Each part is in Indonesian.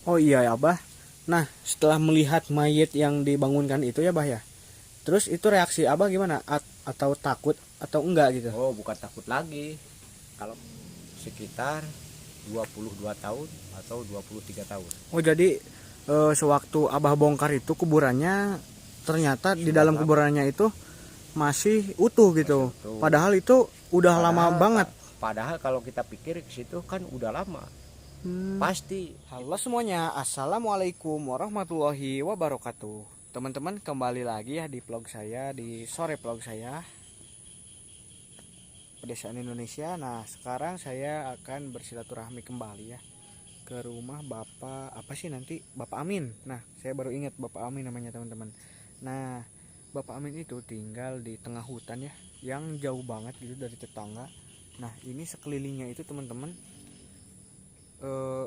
Oh iya ya Abah. Nah, setelah melihat mayat yang dibangunkan itu ya Bah ya. Terus itu reaksi Abah gimana? Atau takut atau enggak gitu? Oh, bukan takut lagi. Kalau sekitar 22 tahun atau 23 tahun Oh jadi sewaktu Abah bongkar itu kuburannya ternyata di sudah dalam lama kuburannya itu masih utuh masih gitu. utuh. Padahal itu udah lama Padahal banget. padahal kalau kita pikir ke situ kan udah lama. Hmm. Pasti Halo semuanya, Assalamualaikum warahmatullahi wabarakatuh. Teman-teman kembali lagi ya di vlog saya, di sore vlog saya, Pedesaan Indonesia. Nah sekarang saya akan bersilaturahmi kembali ya ke rumah Bapak apa sih nanti Bapak Amin. Nah saya baru ingat Bapak Amin namanya teman-teman. Nah Bapak Amin itu tinggal di tengah hutan ya, yang jauh banget gitu dari tetangga. Nah ini sekelilingnya itu teman-teman eh,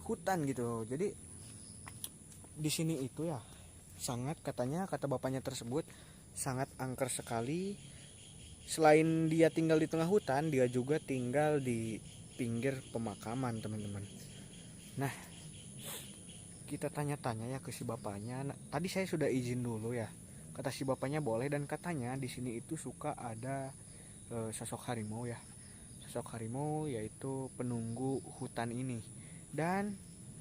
hutan gitu. Jadi di sini itu ya sangat, katanya kata bapaknya tersebut, sangat angker sekali. Selain dia tinggal di tengah hutan, dia juga tinggal di pinggir pemakaman teman-teman. Nah kita tanya-tanya ya ke si bapaknya. Nah, tadi saya sudah izin dulu ya, kata si bapaknya boleh, dan katanya di sini itu suka ada sosok harimau ya, sosok harimau yaitu penunggu hutan ini. Dan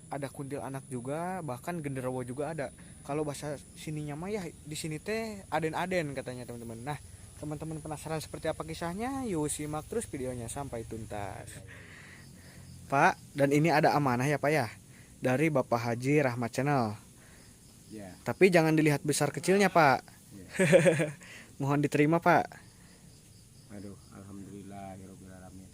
ada kuntilanak juga, bahkan genderuwo juga ada. Kalau bahasa sininya mah ya di sini teh aden-aden katanya teman-teman. Nah teman-teman penasaran seperti apa kisahnya, yuk simak terus videonya sampai tuntas Pak. Dan ini ada amanah ya Pak ya, dari Bapak Haji Rahmat Channel. ya. Tapi jangan dilihat besar kecilnya Pak. Ya. Mohon diterima Pak. Aduh, alhamdulillah ya rabbil alamin.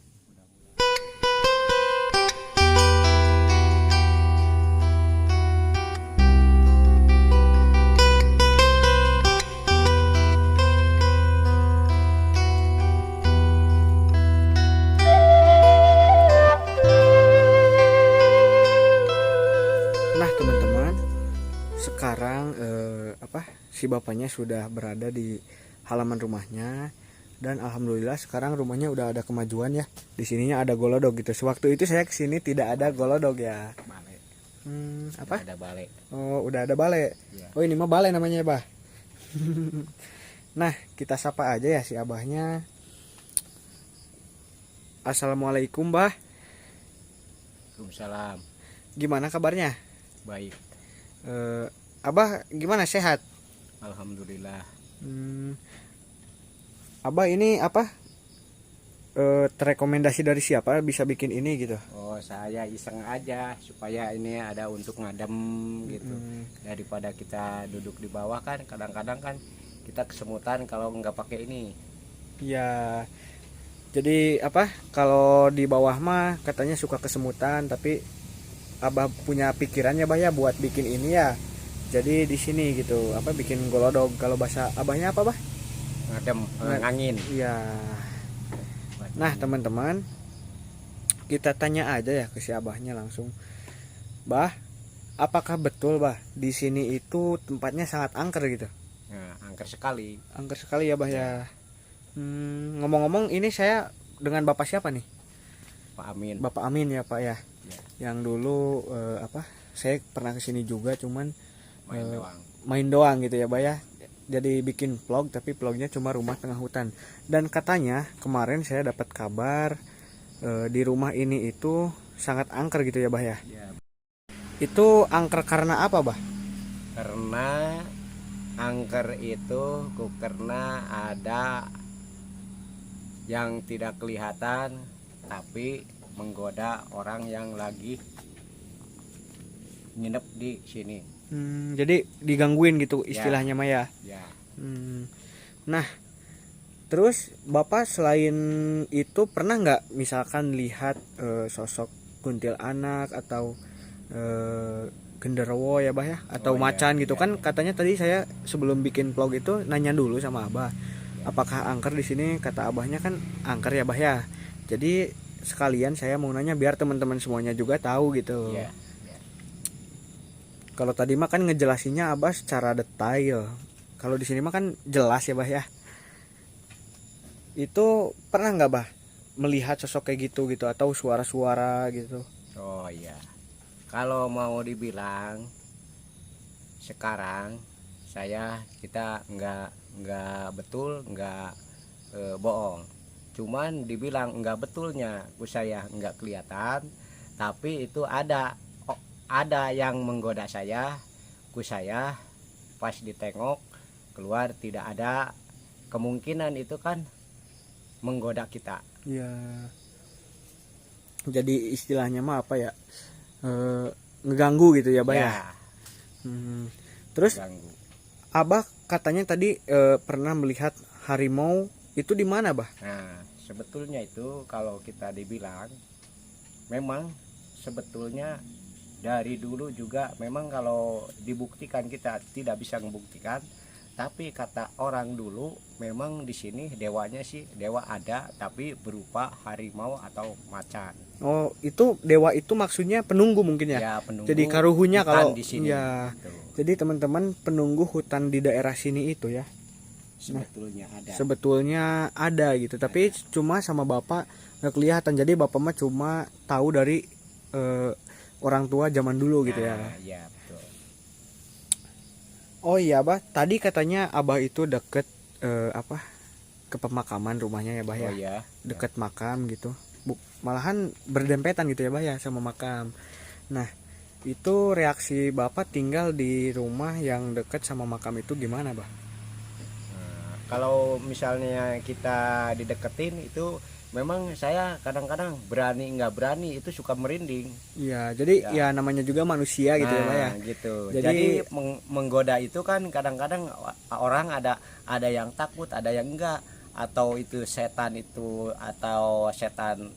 Nah teman-teman, sekarang si bapaknya sudah berada di halaman rumahnya, dan alhamdulillah sekarang rumahnya udah ada kemajuan ya. Di sininya ada golodog gitu. Sewaktu itu saya kesini tidak ada golodog ya. Balik. Sudah Apa? ada balik. Oh udah ada bale. Ya. Oh ini mah bale namanya bah. Nah kita sapa aja ya si abahnya. Assalamualaikum bah. Waalaikumsalam. Gimana kabarnya? Baik. Eh, Abah gimana, sehat? Alhamdulillah. Hmm, Abah ini apa? Terekomendasi dari siapa bisa bikin ini gitu? Oh, saya iseng aja supaya ini ada untuk ngadem gitu. Hmm, Daripada kita duduk di bawah kan kadang-kadang kan kita kesemutan kalau nggak pakai ini. ya. Jadi apa? Kalau di bawah mah katanya suka kesemutan, tapi Abah punya pikirannya bah ya buat bikin ini ya. Jadi di sini gitu, apa bikin golodog. Kalau bahasa Abahnya apa bah? Ngadem, Nggak. ngangin. Iya. Nah teman-teman, kita tanya aja ya ke si Abahnya langsung. Bah, apakah betul bah di sini itu tempatnya sangat angker gitu? Nah, angker sekali. Angker sekali ya bah Ya, ya. Ngomong-ngomong ini saya dengan bapak siapa nih? Pak Amin. Bapak Amin ya pak ya. Ya, Yang dulu apa? Saya pernah kesini juga, cuman main eh, doang. main doang gitu ya bah ya. Jadi bikin vlog, tapi vlognya cuma rumah tengah hutan. Dan katanya kemarin saya dapat kabar di rumah ini itu sangat angker gitu ya bah ya. Ya, Itu angker karena apa bah? karena angker itu karena ada yang tidak kelihatan tapi menggoda orang yang lagi nginep di sini. Jadi digangguin gitu Ya, istilahnya mah ya. ya. Hmm, Nah, terus Bapak selain itu pernah nggak misalkan lihat sosok kuntilanak atau genderuwo ya Bah ya, atau Oh iya, macan gitu iya, kan? iya. Katanya tadi saya sebelum bikin vlog itu nanya dulu sama Abah, Ya, apakah angker di sini? Kata Abahnya kan angker ya Bah ya. Jadi sekalian saya mau nanya biar teman-teman semuanya juga tahu gitu. ya, ya. Kalau tadi mah kan ngejelasinnya Abah secara detail. Kalau di sini mah kan jelas ya Bah ya. Itu pernah nggak bah melihat sosok kayak gitu gitu, atau suara-suara gitu? Oh iya. Kalau mau dibilang sekarang kita nggak betul, nggak bohong. Cuman dibilang nggak betulnya saya nggak kelihatan, tapi itu ada yang menggoda saya, saya pas ditengok keluar tidak ada, kemungkinan itu kan menggoda kita. Ya, jadi istilahnya mah apa ya, ngeganggu gitu ya, Bah ya. Terus Ganggu. Abah katanya tadi pernah melihat harimau, itu di mana, Bah? Nah, sebetulnya itu kalau kita dibilang memang sebetulnya dari dulu juga memang kalau dibuktikan kita tidak bisa membuktikan, tapi kata orang dulu memang di sini dewanya sih dewa ada tapi berupa harimau atau macan. Oh, itu dewa itu maksudnya penunggu mungkin ya? Ya, penunggu Jadi karuhunya hutan kalau di sini. ya. Gitu. Jadi teman-teman penunggu hutan di daerah sini itu ya. Sebetulnya ada. Sebetulnya ada gitu, tapi cuma sama bapak nggak kelihatan. Jadi bapak mah cuma tahu dari orang tua zaman dulu gitu ya. Ya, betul. Oh iya, Bah, tadi katanya Abah itu deket ke pemakaman rumahnya ya, Bah ya. Oh ya. Deket makam gitu. Malahan berdempetan gitu ya, Bah ya, sama makam. Nah, itu reaksi bapak tinggal di rumah yang deket sama makam itu gimana, Bah? Nah, kalau misalnya kita dideketin itu memang saya kadang-kadang berani nggak berani itu suka merinding. Iya, jadi ya namanya juga manusia gitu ya, Bah ya. Gitu. Jadi Menggoda itu kan kadang-kadang orang ada yang takut, ada yang enggak, atau itu setan itu atau setan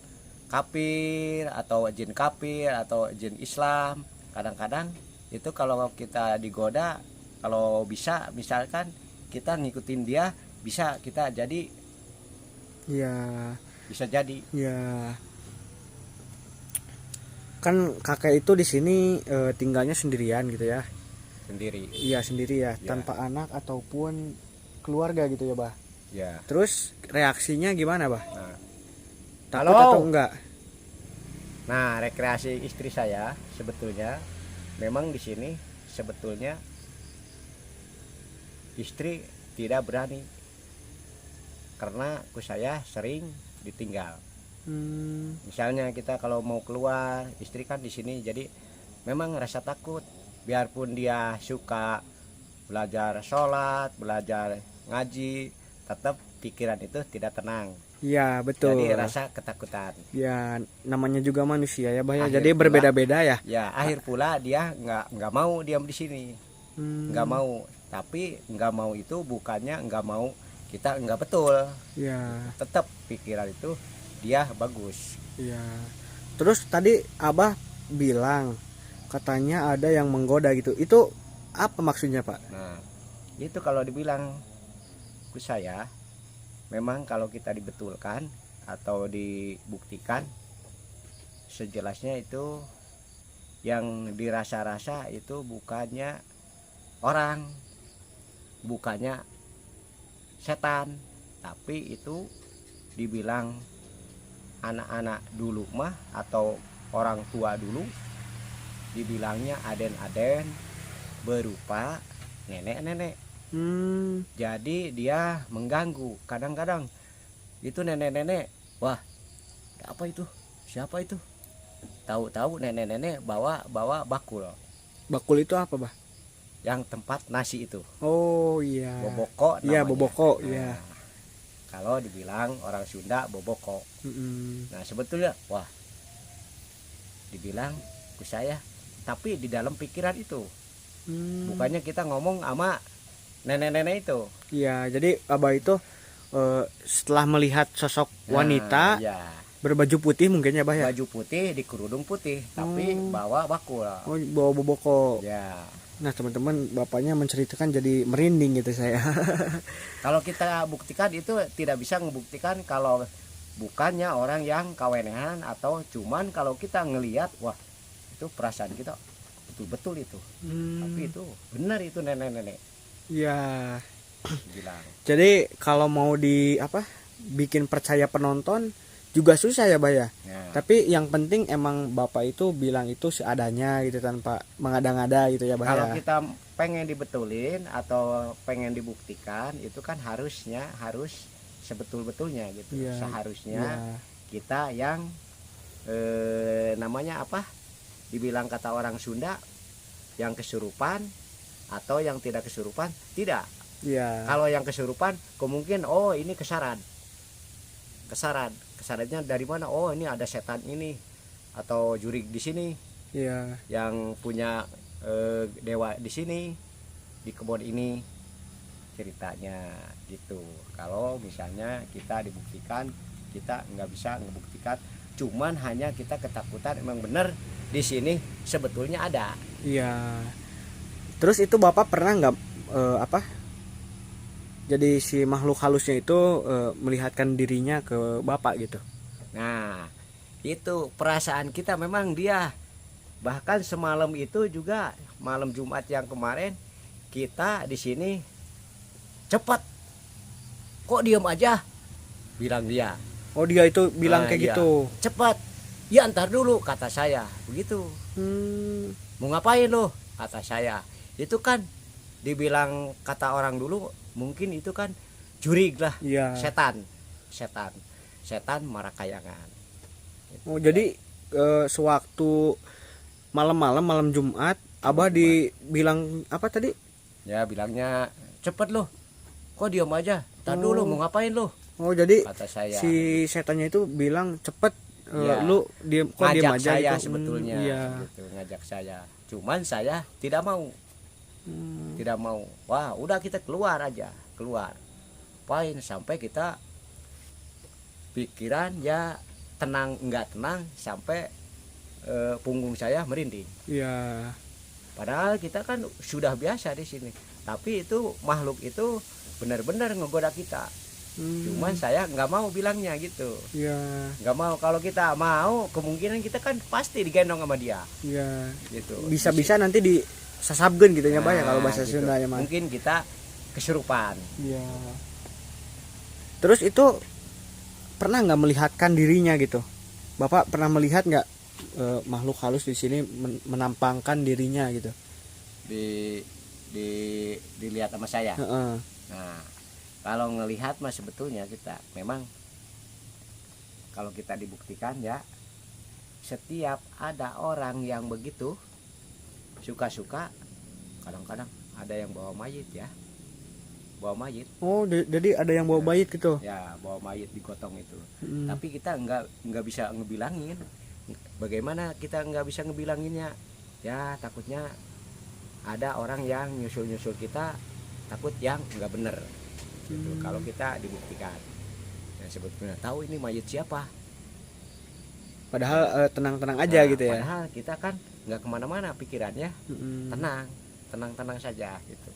kafir atau jin kafir atau jin Islam. Kadang-kadang itu kalau kita digoda, kalau bisa misalkan kita ngikutin dia, bisa kita jadi ya, bisa jadi. ya. Kan kakek itu di sini tinggalnya sendirian gitu ya. Sendiri. Iya, sendiri ya, Ya. tanpa anak ataupun keluarga gitu ya, Bah. Ya. Terus reaksinya gimana, Bah? Nah, Takut halo. atau enggak? Nah, rekreasi istri saya sebetulnya memang di sini sebetulnya istri tidak berani karena saya sering ditinggal. Misalnya kita kalau mau keluar, istri kan di sini, jadi memang rasa takut. Biarpun dia suka belajar sholat, belajar ngaji, tetap pikiran itu tidak tenang. Iya, betul. Jadi rasa ketakutan. Ya, namanya juga manusia ya, Bah ya. Akhir Jadi pula- berbeda-beda ya. Ya, akhir pula dia nggak mau diam di sini, nggak mau. Tapi nggak mau itu bukannya nggak mau kita nggak betul. Ya, Tetap pikiran itu dia bagus. ya. Terus tadi Abah bilang katanya ada yang menggoda gitu. Itu apa maksudnya, Pak? Nah, itu kalau dibilang ke saya, memang kalau kita dibetulkan atau dibuktikan, sejelasnya itu yang dirasa-rasa itu bukannya orang, bukannya setan, tapi itu dibilang anak-anak dulu mah atau orang tua dulu dibilangnya aden-aden berupa nenek-nenek. Jadi dia mengganggu. Kadang-kadang itu nenek-nenek, wah apa itu, siapa itu, tahu-tahu nenek-nenek bawa bakul. Bakul itu apa, Bah? Yang tempat nasi itu, Oh iya. boboko namanya. Iya, boboko. Nah, Iya. kalau dibilang orang Sunda boboko. Mm-mm. Nah sebetulnya wah dibilang ke saya, tapi di dalam pikiran itu bukannya kita ngomong sama nenek-nenek itu. Iya, jadi Abah itu setelah melihat sosok wanita Ya, berbaju putih mungkin ya, Bah ya. baju putih di kerudung putih tapi bawa bakul. Oh, bawa boboko. Ya, Nah, teman-teman, bapaknya menceritakan jadi merinding gitu saya. kalau kita buktikan itu tidak bisa membuktikan kalau bukannya orang yang kawenehan, atau cuman kalau kita ngelihat wah itu perasaan kita betul-betul itu. Tapi itu benar, itu nenek-nenek Ya. bilang. Jadi kalau mau bikin percaya penonton, juga susah ya, Bah ya. Nah, Tapi yang penting emang Bapak itu bilang itu seadanya gitu tanpa mengada-ngada gitu ya, Bah kalau ya. kita pengen dibetulin atau pengen dibuktikan itu kan harus sebetul-betulnya gitu. Iya. Seharusnya Iya. kita yang namanya apa? Dibilang kata orang Sunda yang kesurupan atau yang tidak kesurupan tidak. Iya. Kalau yang kesurupan kemungkinan oh ini kesarannya dari mana, oh ini ada setan ini atau jurig di sini Iya. yang punya dewa di sini di kebun ini ceritanya gitu. Kalau misalnya kita dibuktikan kita nggak bisa ngebuktikan, cuman hanya kita ketakutan emang bener di sini sebetulnya ada. Iya. Terus itu Bapak pernah nggak apa? Jadi si makhluk halusnya itu melihatkan dirinya ke Bapak gitu. Nah itu perasaan kita memang dia. Bahkan semalam itu juga malam Jumat yang kemarin kita di sini cepat kok diam aja bilang dia. Oh, dia itu bilang kayak Iya, gitu. cepat ya ntar dulu kata saya begitu. Mau ngapain lo kata saya. Itu kan dibilang kata orang dulu mungkin itu kan jurig lah. Iya. setan marakayangan. Oh, jadi sewaktu malam Jumat, Abah dibilang apa tadi? Ya bilangnya cepet loh kok diam aja ntar dulu mau ngapain lo Oh, jadi kata saya. si setannya itu bilang cepet Iya. lu diem kok diem Ngajak aja saya gitu. sebetulnya Iya. gitu, ngajak saya cuman saya tidak mau. Tidak mau. Wah udah kita keluar aja keluar pain sampai kita pikiran ya tenang enggak tenang sampai punggung saya merinding. Iya. Padahal kita kan sudah biasa di sini. Tapi itu makhluk itu benar-benar ngegoda kita. Cuman saya nggak mau bilangnya gitu. Iya. Nggak mau. Kalau kita mau, kemungkinan kita kan pasti digendong sama dia. Iya. Gitu. Bisa-bisa nanti disasabkeun gitu ya, Bah ya, kalau bahasa gitu. Sundanya mah. Mungkin kita kesurupan. Iya. Terus itu pernah nggak melihatkan dirinya gitu? Bapak pernah melihat nggak makhluk halus di sini menampangkan dirinya gitu? Dilihat sama saya. Heeh. Nah, kalau ngelihat mah sebetulnya kita memang kalau kita dibuktikan ya setiap ada orang yang begitu suka-suka kadang-kadang ada yang bawa mayit ya. Bawa mayit. Oh, jadi ada yang bawa mayit gitu. Ya, bawa mayit digotong itu. Tapi kita nggak bisa ngebilangin. Bagaimana kita nggak bisa ngebilanginnya? Ya, takutnya ada orang yang nyusul-nyusul kita, takut yang nggak bener gitu. Kalau kita dibuktikan ya sebetulnya tahu ini mayit siapa, Padahal tenang-tenang aja gitu ya. padahal kita kan nggak kemana-mana pikirannya, tenang saja gitu.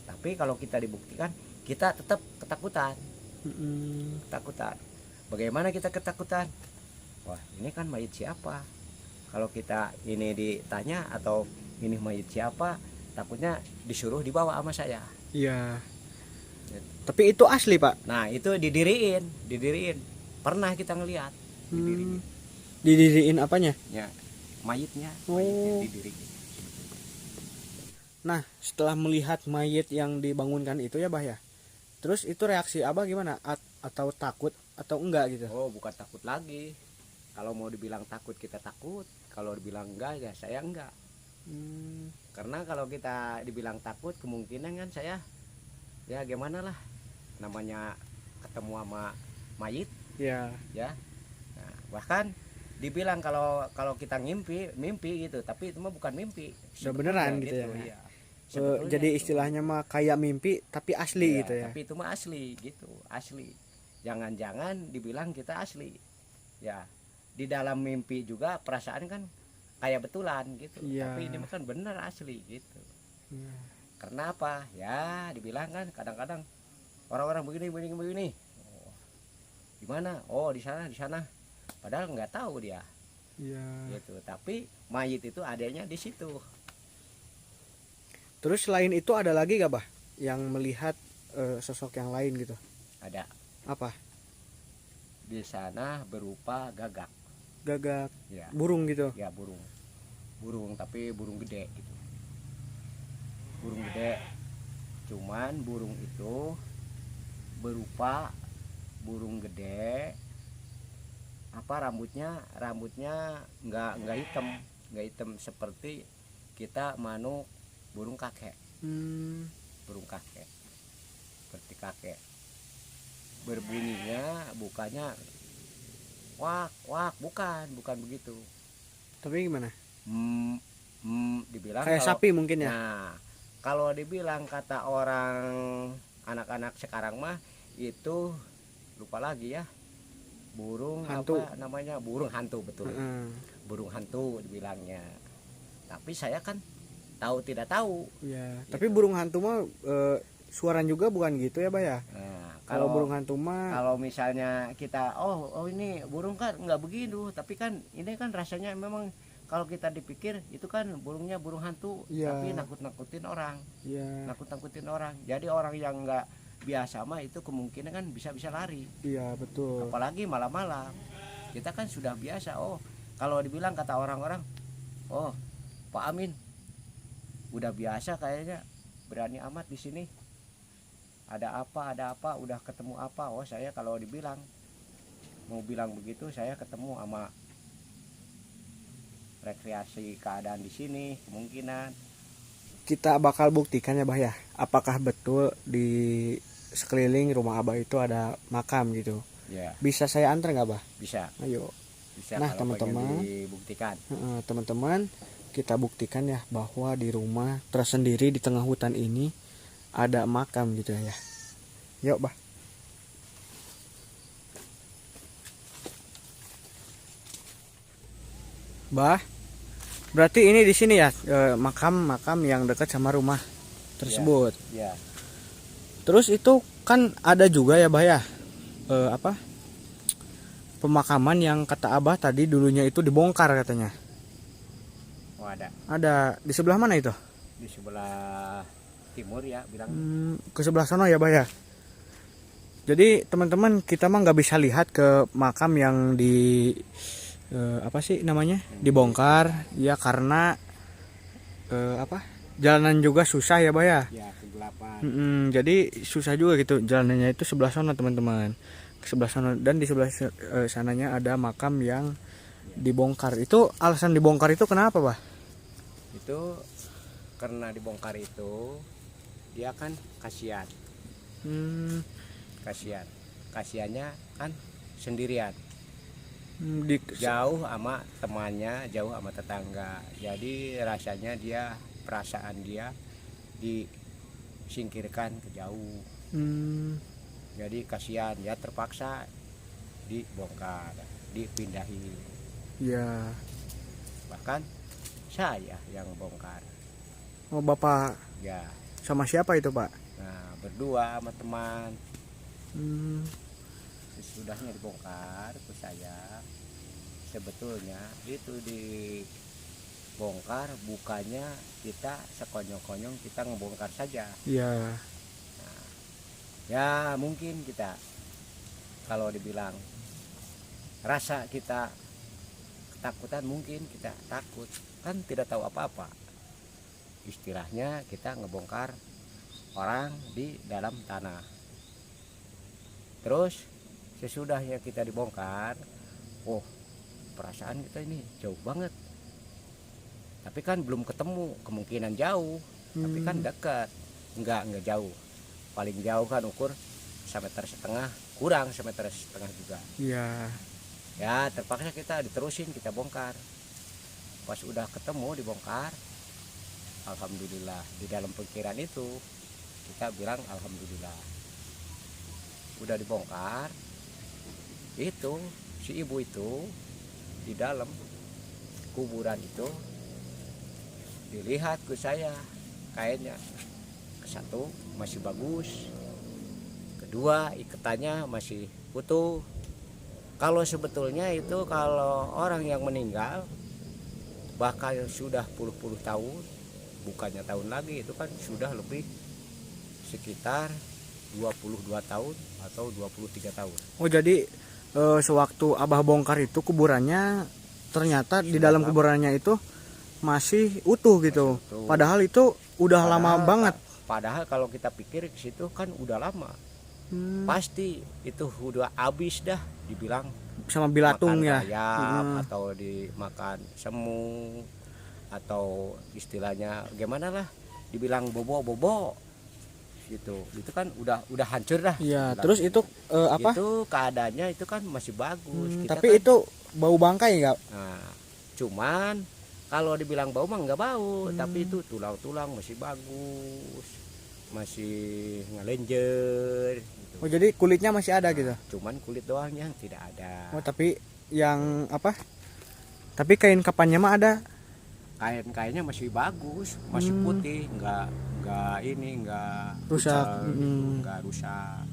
Tapi kalau kita dibuktikan kita tetap ketakutan. Bagaimana kita ketakutan? Wah ini kan mayit siapa? Kalau kita ini ditanya atau ini mayit siapa, takutnya disuruh dibawa sama saya. Iya. Tapi itu asli, Pak. Nah itu didiriin. Pernah kita ngelihat didiriin. Didiriin apanya? Ya mayitnya Oh. didiriin. Nah, setelah melihat mayit yang dibangunkan itu ya, Bah ya. Terus itu reaksi Abah gimana? Atau takut atau enggak gitu? Oh bukan takut lagi. Kalau mau dibilang takut kita takut. Kalau dibilang enggak ya saya enggak. Karena kalau kita dibilang takut kemungkinan kan saya ya gimana lah namanya ketemu sama mayit Ya. ya. Nah, bahkan dibilang kalau kita mimpi gitu, tapi itu mah bukan mimpi. Udah beneran gitu ya. Iya. Jadi itu. istilahnya mah kayak mimpi tapi asli Iya, gitu ya. Tapi itu mah asli gitu, asli. Jangan-jangan dibilang kita asli. Ya, di dalam mimpi juga perasaan kan kayak betulan gitu. Iya. Tapi ini mah kan bener asli gitu. Iya. Karena apa? Ya, dibilang kan kadang-kadang orang-orang begini. Oh, di mana? Oh, di sana. Padahal nggak tahu dia. Iya. Gitu. Tapi mayit itu adanya di situ. Terus selain itu ada lagi gak, Bah, yang melihat sosok yang lain gitu? Ada Apa? di sana berupa gagak. Gagak Ya, burung gitu. ya burung. Burung tapi burung gede gitu. Burung gede. Cuman burung itu berupa burung gede, apa rambutnya nggak hitam seperti kita manuk burung kakek. Burung kakek seperti kakek, berbunyinya bukannya wak wak, bukan begitu. Tapi gimana? Dibilang Kayak kalau, sapi mungkin ya. nah kalau dibilang kata orang anak-anak sekarang mah itu lupa lagi ya, burung Hantu. apa namanya, burung hantu, betul. Heeh. Burung hantu dibilangnya, tapi saya kan tahu tidak tahu. Ya, Gitu. tapi burung hantu mah suara juga bukan gitu ya, Bah ya. Nah, Kalau burung hantu mah kalau misalnya kita oh ini burung kan nggak begitu, tapi kan ini kan rasanya memang kalau kita dipikir itu kan burungnya burung hantu, Iya. tapi nakut-nakutin orang, ya, nakut-nakutin orang. Jadi orang yang nggak biasa mah itu kemungkinan kan bisa lari, iya betul. apalagi malam-malam. Kita kan sudah biasa. Oh, kalau dibilang kata orang-orang, oh Pak Amin udah biasa kayaknya, berani amat di sini. Ada apa, udah ketemu apa? Oh saya kalau dibilang mau bilang begitu, saya ketemu sama rekreasi keadaan di sini, kemungkinan. Kita bakal buktikan ya, Bah ya. Apakah betul di sekeliling rumah Abah itu ada makam gitu? Ya Bisa saya antar nggak, Bah? bisa, Ayo. bisa. Nah, kalau pengen teman-teman. dibuktikan. Teman-teman, kita buktikan ya bahwa di rumah tersendiri di tengah hutan ini ada makam gitu ya. Yuk, Bah. Bah, berarti ini di sini ya makam-makam yang dekat sama rumah tersebut. Ya Terus itu kan ada juga ya, Bah ya, apa, pemakaman yang kata Abah tadi dulunya itu dibongkar katanya. oh ada Ada di sebelah mana itu? di sebelah timur ya bilang. Ke sebelah sana ya, Bah ya. Jadi teman-teman, kita mah nggak bisa lihat ke makam yang di apa sih namanya, dibongkar ya, karena apa, jalanan juga susah ya, Bah ya. Ya kegelapan. Jadi susah juga gitu jalanannya, itu sebelah sana teman-teman, ke sebelah sana. Dan di sebelah sananya ada makam yang dibongkar. Itu alasan dibongkar itu kenapa, Bah? Itu karena dibongkar itu dia kan kasihan. Kasihannya kan sendirian, jauh sama temannya, jauh sama tetangga. Jadi rasanya dia, perasaan dia disingkirkan ke jauh. Jadi kasihan, ya terpaksa dibongkar, dipindahin. Ya. Bahkan saya yang bongkar. Oh, Bapak Ya, sama siapa itu, Pak? nah berdua sama teman. Sesudahnya dibongkar ke saya, sebetulnya itu dibongkar bukannya kita sekonyong-konyong kita ngebongkar saja. Iya. Ya mungkin kita kalau dibilang rasa kita ketakutan, mungkin kita takut, kan tidak tahu apa-apa. Istilahnya kita ngebongkar orang di dalam tanah. Terus sesudahnya kita dibongkar, oh perasaan kita ini jauh banget. Tapi kan belum ketemu, kemungkinan jauh, tapi kan dekat. Enggak jauh. Paling jauh kan ukur 1,5 meter, kurang 1,5 meter juga. Iya. Ya terpaksa kita diterusin, kita bongkar. Pas udah ketemu dibongkar, alhamdulillah. Di dalam pikiran itu kita bilang alhamdulillah. Udah dibongkar, itu si ibu itu di dalam kuburan itu dilihat ke saya kainnya, satu masih bagus, kedua ikatannya masih utuh. Kalau sebetulnya itu kalau orang yang meninggal bahkan sudah puluh-puluh tahun, bukannya tahun lagi, itu kan sudah lebih sekitar 22 tahun atau 23 tahun. Oh, jadi sewaktu abah bongkar itu kuburannya ternyata di dalam kuburannya itu masih utuh gitu. Masih utuh. Padahal itu udah lama banget. Padahal kalau kita pikir ke situ kan udah lama. Pasti itu udah habis dah, dibilang Sama bilatung makan ya. rayap atau dimakan semu atau istilahnya gimana lah, dibilang bobo gitu. Itu kan udah hancur dah. Iya, Bilang. terus itu apa? Itu keadaannya itu kan masih bagus. Kita Tapi kan, itu bau bangkai nggak? nah, cuman kalau dibilang bau mah nggak bau, tapi itu tulang-tulang masih bagus, masih ngelenjer gitu. Oh, jadi kulitnya masih ada gitu. Cuman kulit doang yang tidak ada. Oh, tapi yang apa? Tapi kain kapannya mah ada. Kain-kainnya masih bagus, masih putih, nggak nggak Rusak. pucel gitu, nggak rusak.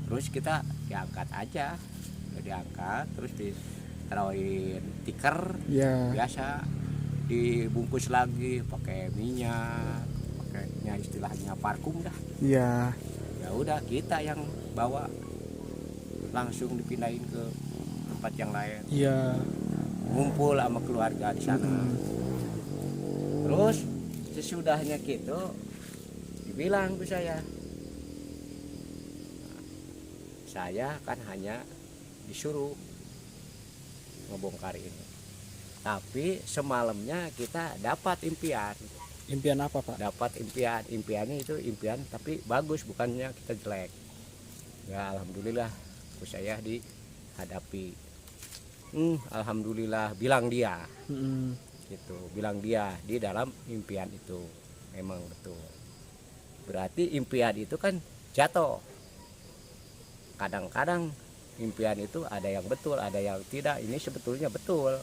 Terus kita diangkat aja, diangkat terus ditaruhin tikar Ya. biasa, dibungkus lagi pakai minyak, pakainya istilahnya parfum dah. Iya. Ya udah, kita yang bawa langsung dipindahin ke tempat yang lain, Iya. ngumpul sama keluarga di sana. Terus sesudahnya gitu dibilang ke saya kan hanya disuruh ngebongkar ini, tapi semalamnya kita dapat impian. Impian apa, Pak? Dapat impiannya itu impian tapi bagus, bukannya kita jelek ya. Alhamdulillah saya dihadapi. Alhamdulillah, bilang dia gitu, bilang dia di dalam impian itu memang betul. Berarti impian itu kan jatuh. Kadang-kadang impian itu ada yang betul, ada yang tidak. Ini sebetulnya betul.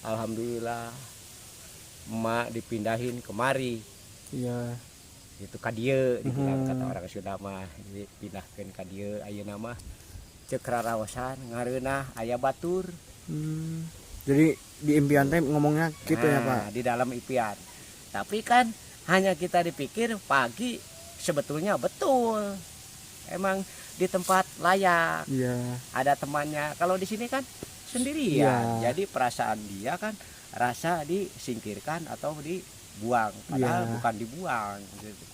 Alhamdulillah, emak dipindahin kemari. Iya. Itu kadieu dibilang, kata orang Sunda mah, dipindahkan kadieu ayeuna mah ceuk raraosan ngareunah aya batur. Jadi di impian teh ngomongnya gitu ya, Pak. Di dalam impian. Tapi kan hanya kita dipikir pagi, sebetulnya betul. Emang di tempat layak. Iya. Ada temannya. Kalau di sini kan sendirian. Jadi perasaan dia kan rasa disingkirkan atau dibuang. Padahal bukan dibuang,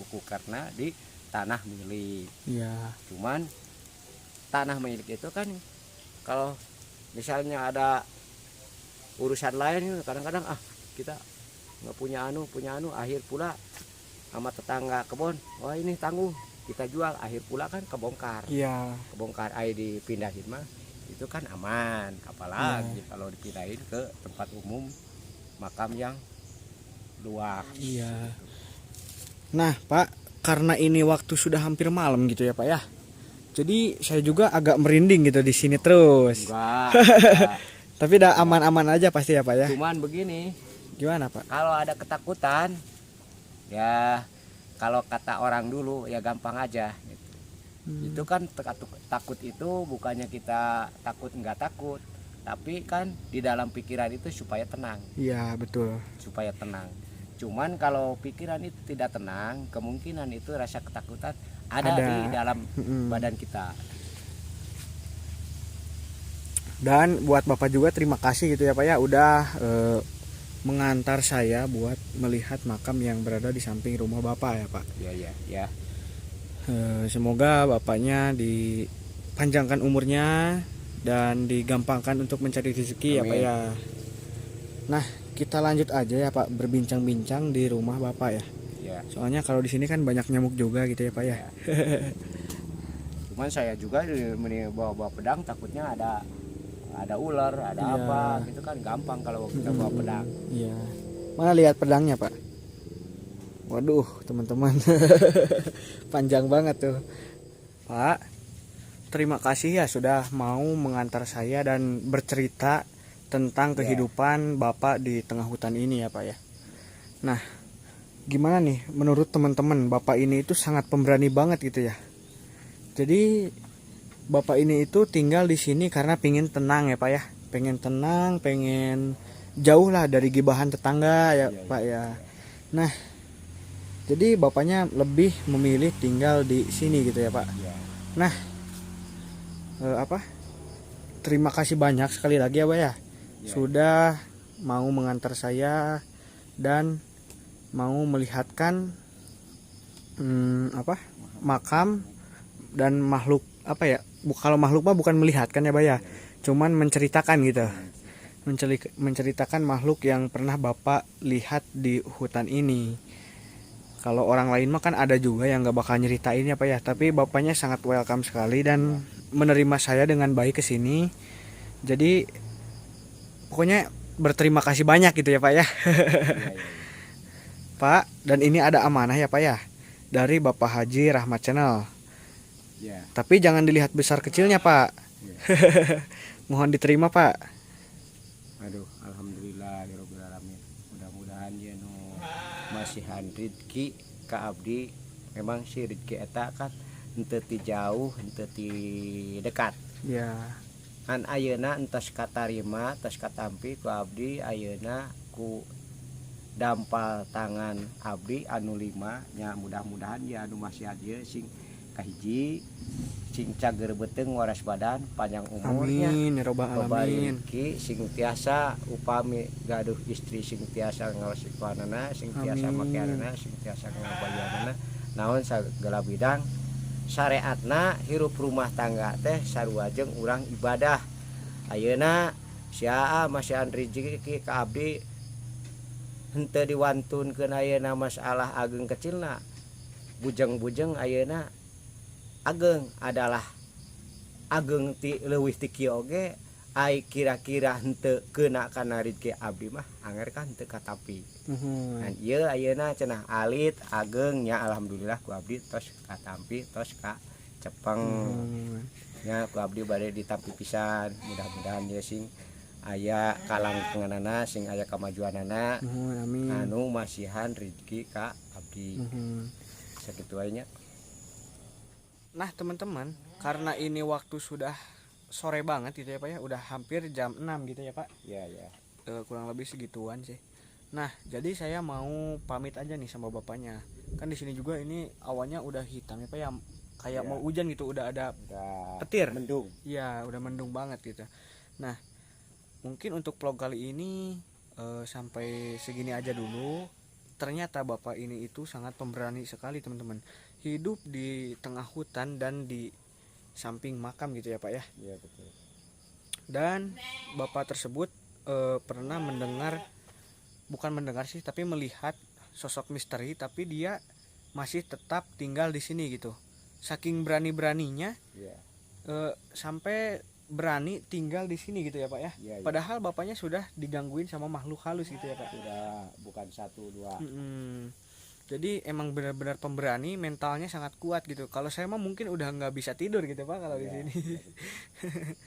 kuku, karena di tanah milik. Iya. Cuman tanah milik itu kan kalau misalnya ada urusan lain, kadang-kadang kita nggak punya anu, akhir pula sama tetangga kebon, wah ini tanggung kita jual, akhir pula kan kebongkar. Iya. Kebongkar air dipindahin mah itu kan aman, apalagi kalau dipindahin ke tempat umum, makam yang luas. Iya. Nah, Pak, karena ini waktu sudah hampir malam gitu ya, Pak ya. Jadi saya juga agak merinding gitu di sini terus. Enggak. Tapi udah aman-aman aja pasti ya, Pak ya. Cuman begini, Gimana, Pak? kalau ada ketakutan, ya kalau kata orang dulu ya gampang aja gitu. Itu kan takut itu bukannya kita takut nggak takut, tapi kan di dalam pikiran itu supaya tenang. Iya, betul. Supaya tenang. Cuman kalau pikiran itu tidak tenang, kemungkinan itu rasa ketakutan ada. Di dalam badan kita. Dan buat Bapak juga terima kasih gitu ya, Pak ya, udah mengantar saya buat melihat makam yang berada di samping rumah Bapak ya, Pak. Ya. Semoga Bapaknya dipanjangkan umurnya dan digampangkan untuk mencari rezeki. Amin. Ya, Pak ya. Nah, kita lanjut aja ya, Pak, berbincang-bincang di rumah Bapak ya. Soalnya kalau di sini kan banyak nyamuk juga gitu ya, Pak ya. Cuman saya juga bawa pedang, takutnya ada ular, ada apa gitu kan, gampang kalau kita bawa pedang. Iya. Mana lihat pedangnya, Pak? Waduh, teman-teman. Panjang banget tuh. Pak, terima kasih ya sudah mau mengantar saya dan bercerita tentang kehidupan Bapak di tengah hutan ini ya, Pak ya. Nah, gimana nih menurut teman-teman, Bapak ini itu sangat pemberani banget gitu ya. Jadi Bapak ini itu tinggal di sini karena pengen tenang ya, Pak ya. Pengen tenang, pengen jauh lah dari gibahan tetangga ya, Pak ya. Nah, jadi Bapaknya lebih memilih tinggal di sini gitu ya, Pak. Nah, terima kasih banyak sekali lagi ya Pak ya, Ya. sudah mau mengantar saya dan mau melihatkan makam dan makhluk apa ya, kalau makhluk mah bukan melihatkan ya Pak ya, cuman menceritakan gitu, menceritakan makhluk yang pernah Bapak lihat di hutan ini. Kalau orang lain mah kan ada juga yang nggak bakal nyeritain ya Pak ya, tapi Bapaknya sangat welcome sekali dan menerima saya dengan baik ke sini. Jadi pokoknya berterima kasih banyak gitu ya Pak ya. Iya. Pak, dan ini ada amanah ya Pak ya, dari Bapak Haji Rahmat Channel. Ya. Tapi jangan dilihat besar kecilnya Pak. Ya. Mohon diterima Pak. Aduh, alhamdulillah ya Rabbil alamin. Mudah-mudahan ya masihan rezeki ka abdi. Memang si rezeki eta kan henteu ti jauh, henteu ti dekat. Ya. An ayeuna entos katarima, entos katampi ku abdi, ayeuna ku dampal tangan abdi anu 5 nya, mudah-mudahan ya anu masihan ieu sing kahiji sing cager beteng waras badan panjang umurnya. Amin ya robbal alamin. Babari sing tiasa upami gaduh istri sing tiasa ngawas iklanana, sing tiasa makianana, sing tiasa ngabayanana, naon sagala bidang syariatna hirup rumah tangga teh sarua jeung urang ibadah. Ayeuna sia masihan rezeki ka abdi henteu diwantunkeun ayeuna masalah ageng kecilna. Bujeng-bujeng ayeuna ageng adalah ageng ti leuwih ti kieu oge, ai kira-kira henteu keuna kana rezeki abdi mah anger kan henteu katapi. Dan ieu ayeuna cenah alit ageng nya, alhamdulillah ku abdi tos katampi tos ka cepeng. Nya ku abdi bade ditampi pisan, mudah-mudahan ye sing aya kalangkunganana, sing aya kamajuanana, anu masihan rezeki ka abdi. Sakitu wae nya. Nah teman-teman, karena ini waktu sudah sore banget gitu ya Pak ya, udah hampir jam 6 gitu ya Pak. Iya. Kurang lebih segituan sih. Nah jadi saya mau pamit aja nih sama bapaknya. Kan di sini juga ini awannya udah hitam ya Pak ya, kayak mau hujan gitu, udah ada petir. Mendung. Iya udah mendung banget gitu. Nah mungkin untuk vlog kali ini sampai segini aja dulu. Ternyata bapak ini itu sangat pemberani sekali teman-teman, hidup di tengah hutan dan di samping makam gitu ya Pak ya. Iya betul. Dan bapak tersebut pernah bukan mendengar sih, tapi melihat sosok misteri, tapi dia masih tetap tinggal di sini gitu. Saking berani-beraninya sampai berani tinggal di sini gitu ya Pak ya. Iya. Padahal bapaknya sudah digangguin sama makhluk halus gitu ya Pak. Sudah bukan 1 2. Jadi emang benar-benar pemberani, mentalnya sangat kuat gitu. Kalau saya mah mungkin udah nggak bisa tidur gitu Pak kalau di sini.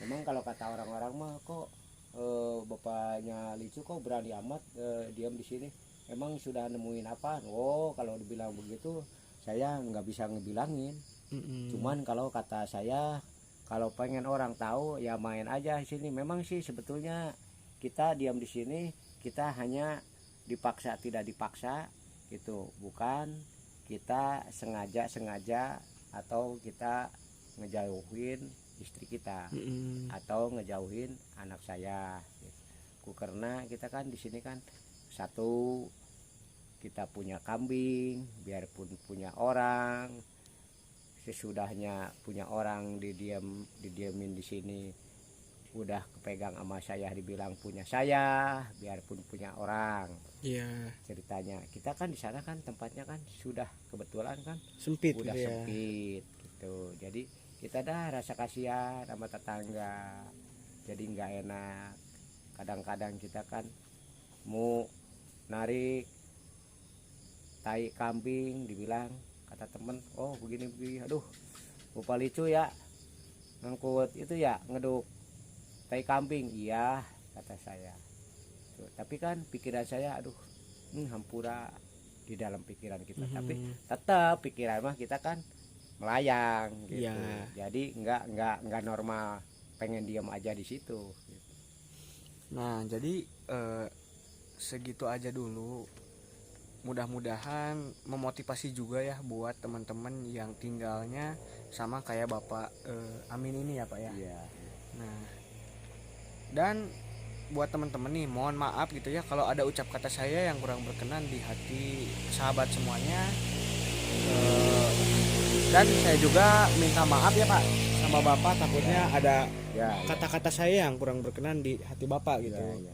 Memang kalau kata orang-orang mah kok bapaknya Licu kok berani amat diam di sini. Emang sudah nemuin apa? Oh kalau dibilang begitu saya nggak bisa ngebilangin. Cuman kalau kata saya, kalau pengen orang tahu ya main aja di sini. Memang sih sebetulnya kita diam di sini kita hanya dipaksa tidak dipaksa gitu, bukan kita sengaja atau kita ngejauhin istri kita atau ngejauhin anak saya gitu. Karena kita kan di sini kan satu kita punya kambing, biarpun punya orang, sesudahnya punya orang didiamin di sini udah kepegang sama saya, dibilang punya saya biarpun punya orang. Iya. Ceritanya kita kan di sana kan tempatnya kan sudah kebetulan kan Sempit udah gitu ya. sempit gitu. Jadi kita dah rasa kasihan sama tetangga. Jadi nggak enak. Kadang-kadang kita kan mau narik tai kambing, dibilang kata temen, oh begini, aduh Bapak Licu ya ngangkut itu ya ngeduk tai kambing, iya kata saya. Tuh, tapi kan pikiran saya aduh hampura di dalam pikiran kita. Tapi tetap pikiran mah kita kan melayang gitu. Jadi nggak normal, pengen diam aja di situ gitu. Nah jadi segitu aja dulu. Mudah-mudahan memotivasi juga ya buat teman-teman yang tinggalnya sama kayak Bapak Amin ini ya Pak ya. Iya. Nah Dan buat teman-teman nih, mohon maaf gitu ya kalau ada ucap kata saya yang kurang berkenan di hati sahabat semuanya. Eh, dan saya juga minta maaf ya Pak sama Bapak, takutnya ada Ya, kata-kata saya yang kurang berkenan di hati Bapak gitu. ya.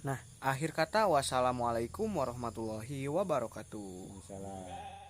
Nah, akhir kata wassalamualaikum warahmatullahi wabarakatuh. Salah.